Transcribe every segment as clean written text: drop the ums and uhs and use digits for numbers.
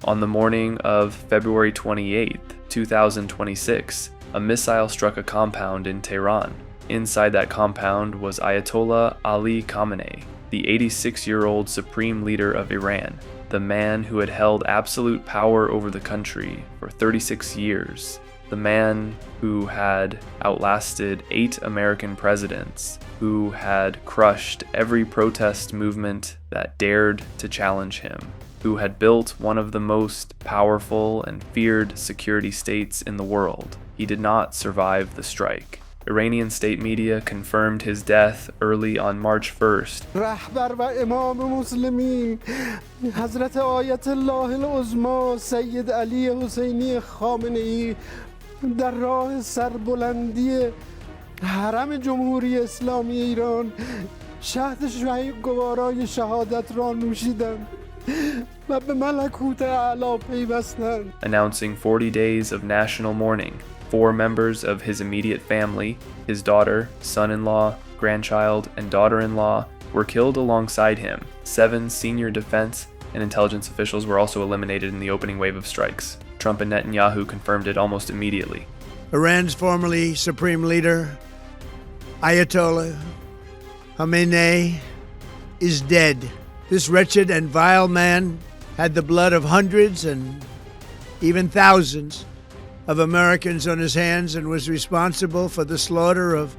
On the morning of February 28, 2026, a missile struck a compound in Tehran. Inside that compound was Ayatollah Ali Khamenei, the 86-year-old supreme leader of Iran, the man who had held absolute power over the country for 36 years, the man who had outlasted 8 American presidents, who had crushed every protest movement that dared to challenge him, who had built one of the most powerful and feared security states in the world. He did not survive the strike. Iranian state media confirmed his death early on March 1st. رهبر و امام مسلمین حضرت آیت الله العظما سید علی حسینی خامنه‌ای در راه سربلندی حرم جمهوری اسلامی ایران شهد گوارای شهادت را نوشیدند و به ملکوت اعلی پیوستند. Announcing 40 days of national mourning. 4 members of his immediate family, his daughter, son-in-law, grandchild, and daughter-in-law, were killed alongside him. 7 senior defense and intelligence officials were also eliminated in the opening wave of strikes. Trump and Netanyahu confirmed it almost immediately. Iran's formerly supreme leader, Ayatollah Khamenei, is dead. This wretched and vile man had the blood of hundreds and even thousands of Americans on his hands and was responsible for the slaughter of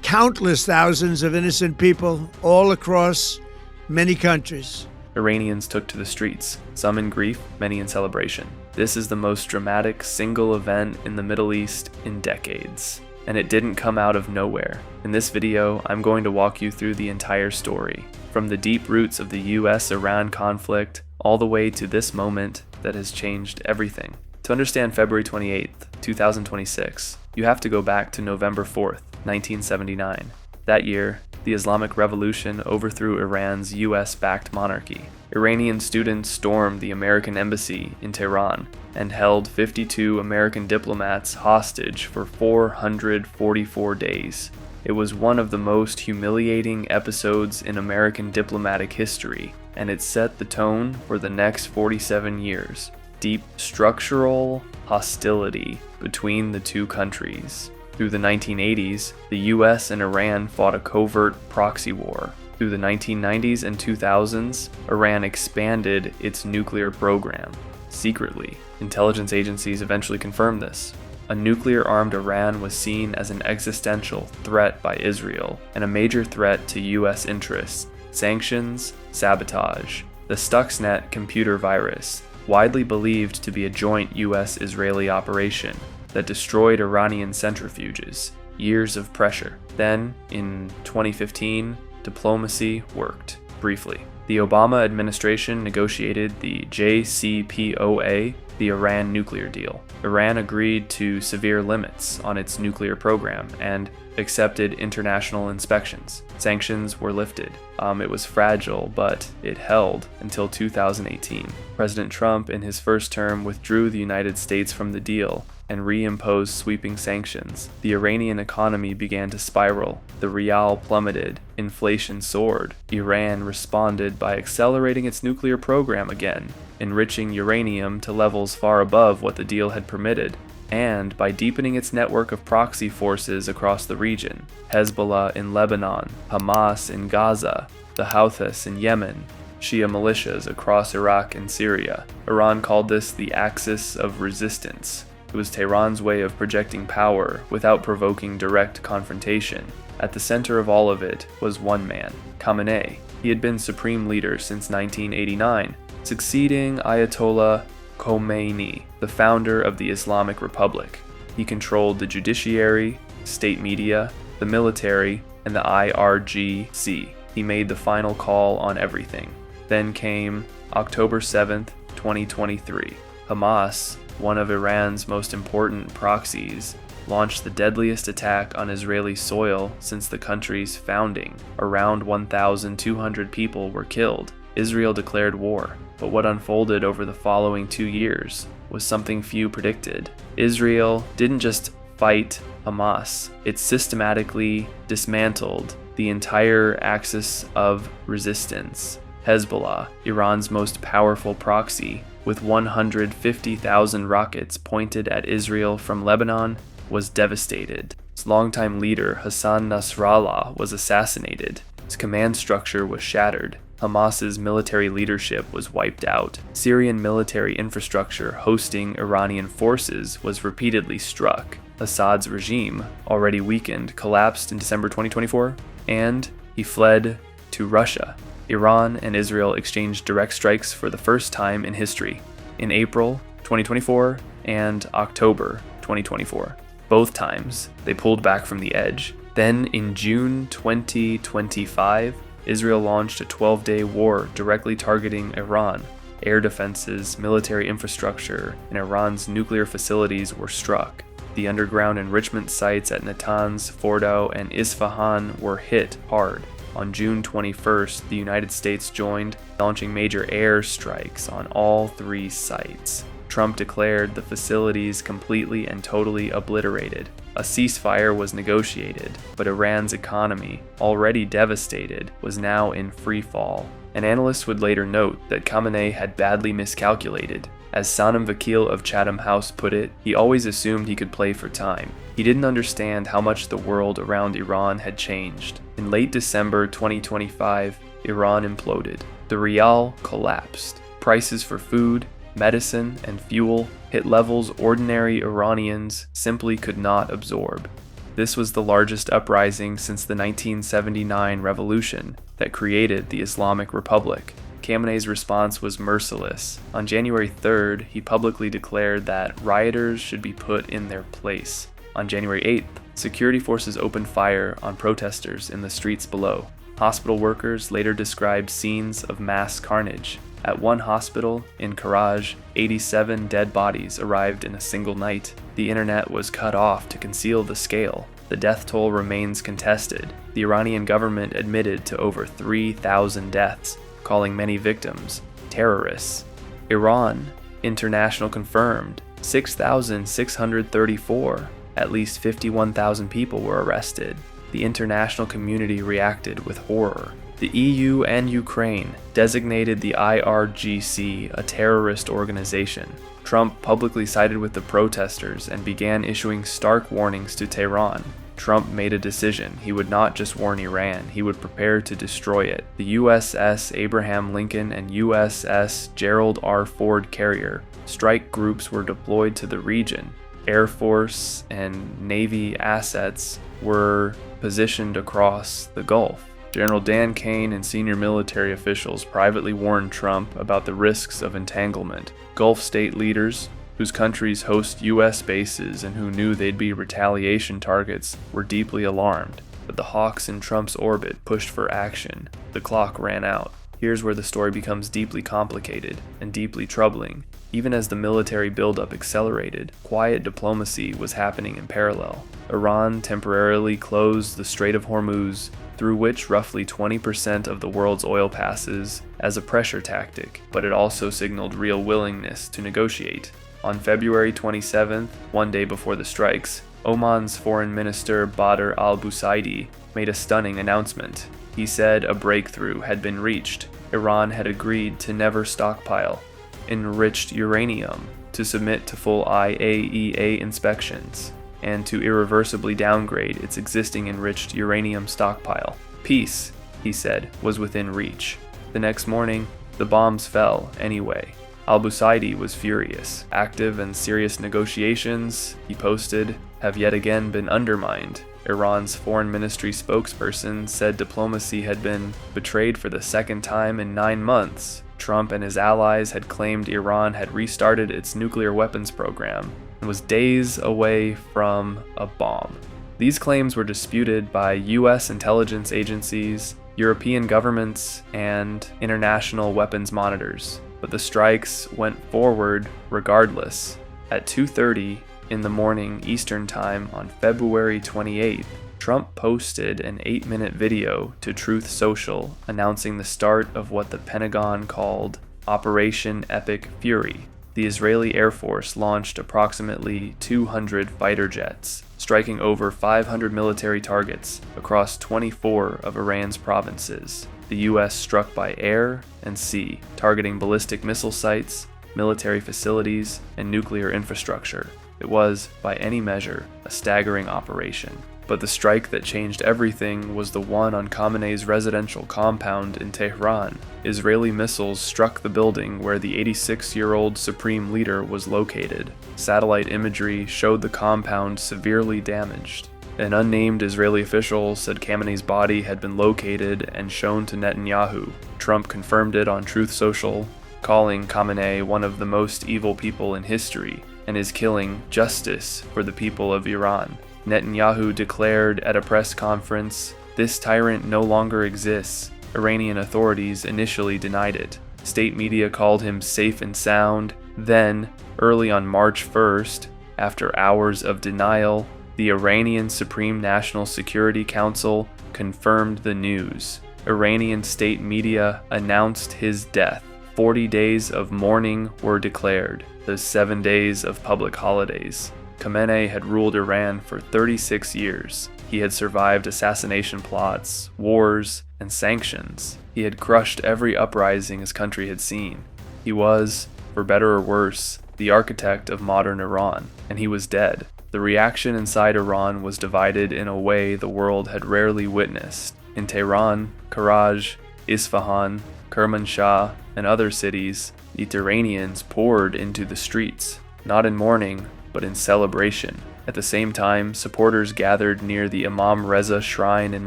countless thousands of innocent people all across many countries. Iranians took to the streets, some in grief, many in celebration. This is the most dramatic single event in the Middle East in decades, and it didn't come out of nowhere. In this video, I'm going to walk you through the entire story, from the deep roots of the US-Iran conflict all the way to this moment that has changed everything. To understand February 28th, 2026, you have to go back to November 4th, 1979. That year, the Islamic Revolution overthrew Iran's US-backed monarchy. Iranian students stormed the American embassy in Tehran and held 52 American diplomats hostage for 444 days. It was one of the most humiliating episodes in American diplomatic history, and it set the tone for the next 47 years. Deep structural hostility between the two countries. Through the 1980s, the US and Iran fought a covert proxy war. Through the 1990s and 2000s, Iran expanded its nuclear program. Secretly, intelligence agencies eventually confirmed this. A nuclear-armed Iran was seen as an existential threat by Israel and a major threat to US interests. Sanctions, sabotage, the Stuxnet computer virus, widely believed to be a joint US-Israeli operation that destroyed Iranian centrifuges. Years of pressure. Then, in 2015, diplomacy worked, briefly. The Obama administration negotiated the JCPOA, the Iran nuclear deal. Iran agreed to severe limits on its nuclear program and accepted international inspections. Sanctions were lifted. It was fragile, but it held until 2018. President Trump, in his first term, withdrew the United States from the deal and reimposed sweeping sanctions. The Iranian economy began to spiral. The rial plummeted. Inflation soared. Iran responded by accelerating its nuclear program again, enriching uranium to levels far above what the deal had permitted, and by deepening its network of proxy forces across the region. Hezbollah in Lebanon, Hamas in Gaza, the Houthis in Yemen, Shia militias across Iraq and Syria. Iran called this the axis of resistance. It was Tehran's way of projecting power without provoking direct confrontation. At the center of all of it was one man, Khamenei. He had been supreme leader since 1989, succeeding Ayatollah Khomeini, the founder of the Islamic Republic. He controlled the judiciary, state media, the military, and the IRGC. He made the final call on everything. Then came October 7th, 2023. Hamas, one of Iran's most important proxies, launched the deadliest attack on Israeli soil since the country's founding. Around 1,200 people were killed. Israel declared war, but what unfolded over the following 2 years was something few predicted. Israel didn't just fight Hamas, it systematically dismantled the entire axis of resistance. Hezbollah, Iran's most powerful proxy, with 150,000 rockets pointed at Israel from Lebanon, was devastated. Its longtime leader, Hassan Nasrallah, was assassinated. Its command structure was shattered. Hamas's military leadership was wiped out. Syrian military infrastructure hosting Iranian forces was repeatedly struck. Assad's regime, already weakened, collapsed in December 2024, and he fled to Russia. Iran and Israel exchanged direct strikes for the first time in history, in April 2024 and October 2024. Both times, they pulled back from the edge. Then, in June 2025, Israel launched a 12-day war directly targeting Iran. Air defenses, military infrastructure, and Iran's nuclear facilities were struck. The underground enrichment sites at Natanz, Fordow, and Isfahan were hit hard. On June 21st, the United States joined, launching major air strikes on all three sites. Trump declared the facilities completely and totally obliterated. A ceasefire was negotiated, but Iran's economy, already devastated, was now in free fall. An analyst would later note that Khamenei had badly miscalculated. As Sanam Vakil of Chatham House put it, he always assumed he could play for time. He didn't understand how much the world around Iran had changed. In late December 2025, Iran imploded. The rial collapsed. Prices for food, medicine, and fuel hit levels ordinary Iranians simply could not absorb. This was the largest uprising since the 1979 revolution that created the Islamic Republic. Khamenei's response was merciless. On January 3rd, he publicly declared that rioters should be put in their place. On January 8th, security forces opened fire on protesters in the streets below. Hospital workers later described scenes of mass carnage. At one hospital in Karaj, 87 dead bodies arrived in a single night. The internet was cut off to conceal the scale. The death toll remains contested. The Iranian government admitted to over 3,000 deaths, calling many victims terrorists. Iran, international confirmed, 6,634. At least 51,000 people were arrested. The international community reacted with horror. The EU and Ukraine designated the IRGC a terrorist organization. Trump publicly sided with the protesters and began issuing stark warnings to Tehran. Trump made a decision. He would not just warn Iran, he would prepare to destroy it. The USS Abraham Lincoln and USS Gerald R. Ford carrier strike groups were deployed to the region. Air Force and Navy assets were positioned across the Gulf. General Dan Kane and senior military officials privately warned Trump about the risks of entanglement. Gulf state leaders, whose countries host U.S. bases and who knew they'd be retaliation targets, were deeply alarmed. But the hawks in Trump's orbit pushed for action. The clock ran out. Here's where the story becomes deeply complicated and deeply troubling. Even as the military buildup accelerated, quiet diplomacy was happening in parallel. Iran temporarily closed the Strait of Hormuz, through which roughly 20% of the world's oil passes, as a pressure tactic, but it also signaled real willingness to negotiate. On February 27th, one day before the strikes, Oman's Foreign Minister Badr al-Busaidi made a stunning announcement. He said a breakthrough had been reached. Iran had agreed to never stockpile enriched uranium, to submit to full IAEA inspections, and to irreversibly downgrade its existing enriched uranium stockpile. Peace, he said, was within reach. The next morning, the bombs fell anyway. Al-Busaidi was furious. Active and serious negotiations, he posted, have yet again been undermined. Iran's foreign ministry spokesperson said diplomacy had been betrayed for the second time in 9 months. Trump and his allies had claimed Iran had restarted its nuclear weapons program and was days away from a bomb. These claims were disputed by U.S. intelligence agencies, European governments, and international weapons monitors. But the strikes went forward regardless. At 2:30 in the morning Eastern Time on February 28th, Trump posted an 8-minute video to Truth Social announcing the start of what the Pentagon called Operation Epic Fury. The Israeli Air Force launched approximately 200 fighter jets, striking over 500 military targets across 24 of Iran's provinces. The U.S. struck by air and sea, targeting ballistic missile sites, military facilities, and nuclear infrastructure. It was, by any measure, a staggering operation. But the strike that changed everything was the one on Khamenei's residential compound in Tehran. Israeli missiles struck the building where the 86-year-old supreme leader was located. Satellite imagery showed the compound severely damaged. An unnamed Israeli official said Khamenei's body had been located and shown to Netanyahu. Trump confirmed it on Truth Social, calling Khamenei one of the most evil people in history and his killing justice for the people of Iran. Netanyahu declared at a press conference, "This tyrant no longer exists." Iranian authorities initially denied it. State media called him safe and sound. Then, early on March 1st, after hours of denial, the Iranian Supreme National Security Council confirmed the news. Iranian state media announced his death. 40 days of mourning were declared, the 7 days of public holidays. Khamenei had ruled Iran for 36 years. He had survived assassination plots, wars, and sanctions. He had crushed every uprising his country had seen. He was, for better or worse, the architect of modern Iran, and he was dead. The reaction inside Iran was divided in a way the world had rarely witnessed. In Tehran, Karaj, Isfahan, Kermanshah, and other cities, the Iranians poured into the streets, not in mourning, but in celebration. At the same time, supporters gathered near the Imam Reza shrine in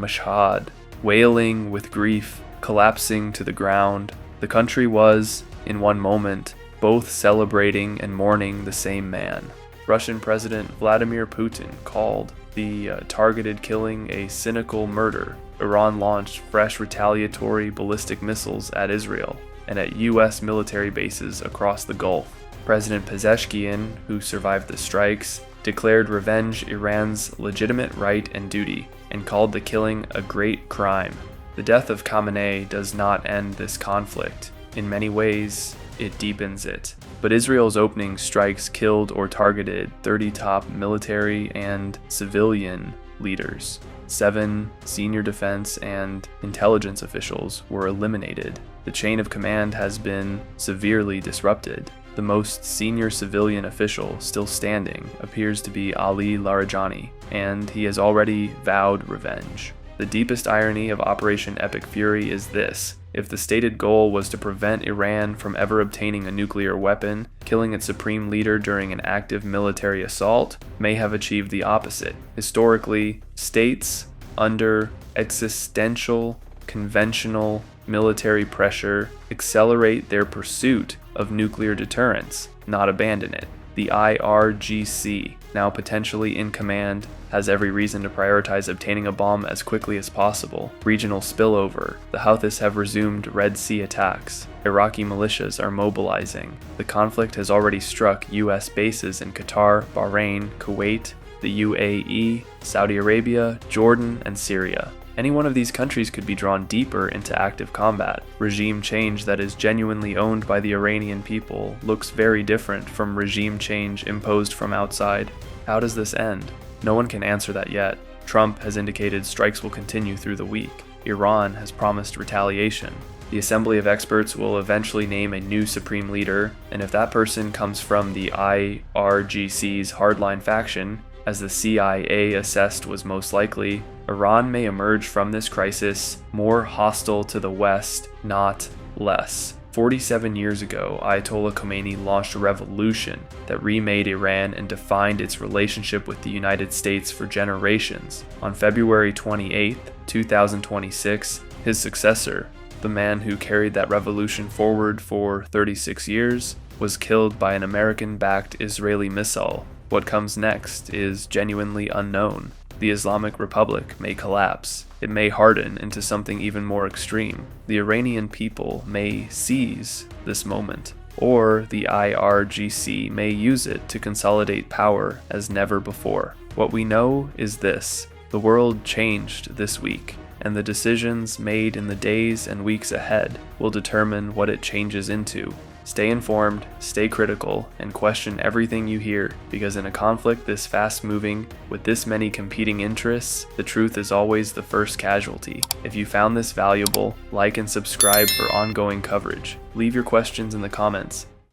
Mashhad, wailing with grief, collapsing to the ground. The country was, in one moment, both celebrating and mourning the same man. Russian President Vladimir Putin called the targeted killing a cynical murder. Iran launched fresh retaliatory ballistic missiles at Israel and at U.S. military bases across the Gulf. President Pezeshkian, who survived the strikes, declared revenge Iran's legitimate right and duty, and called the killing a great crime. The death of Khamenei does not end this conflict. In many ways, it deepens it. But Israel's opening strikes killed or targeted 30 top military and civilian leaders. 7 senior defense and intelligence officials were eliminated. The chain of command has been severely disrupted. The most senior civilian official still standing appears to be Ali Larijani, and he has already vowed revenge. The deepest irony of Operation Epic Fury is this: if the stated goal was to prevent Iran from ever obtaining a nuclear weapon, killing its supreme leader during an active military assault may have achieved the opposite. Historically, states under existential, conventional military pressure accelerate their pursuit of nuclear deterrence, not abandon it. The IRGC, now potentially in command, has every reason to prioritize obtaining a bomb as quickly as possible. Regional spillover. The Houthis have resumed Red Sea attacks. Iraqi militias are mobilizing. The conflict has already struck U.S. bases in Qatar, Bahrain, Kuwait, the UAE, Saudi Arabia, Jordan, and Syria. Any one of these countries could be drawn deeper into active combat. Regime change that is genuinely owned by the Iranian people looks very different from regime change imposed from outside. How does this end? No one can answer that yet. Trump has indicated strikes will continue through the week. Iran has promised retaliation. The Assembly of Experts will eventually name a new supreme leader, and if that person comes from the IRGC's hardline faction, as the CIA assessed was most likely, Iran may emerge from this crisis more hostile to the West, not less. 47 years ago, Ayatollah Khomeini launched a revolution that remade Iran and defined its relationship with the United States for generations. On February 28, 2026, his successor, the man who carried that revolution forward for 36 years, was killed by an American-backed Israeli missile. What comes next is genuinely unknown. The Islamic Republic may collapse. It may harden into something even more extreme. The Iranian people may seize this moment, or the IRGC may use it to consolidate power as never before. What we know is this: the world changed this week, and the decisions made in the days and weeks ahead will determine what it changes into. Stay informed, stay critical, and question everything you hear, because in a conflict this fast-moving, with this many competing interests, the truth is always the first casualty. If you found this valuable, like and subscribe for ongoing coverage. Leave your questions in the comments.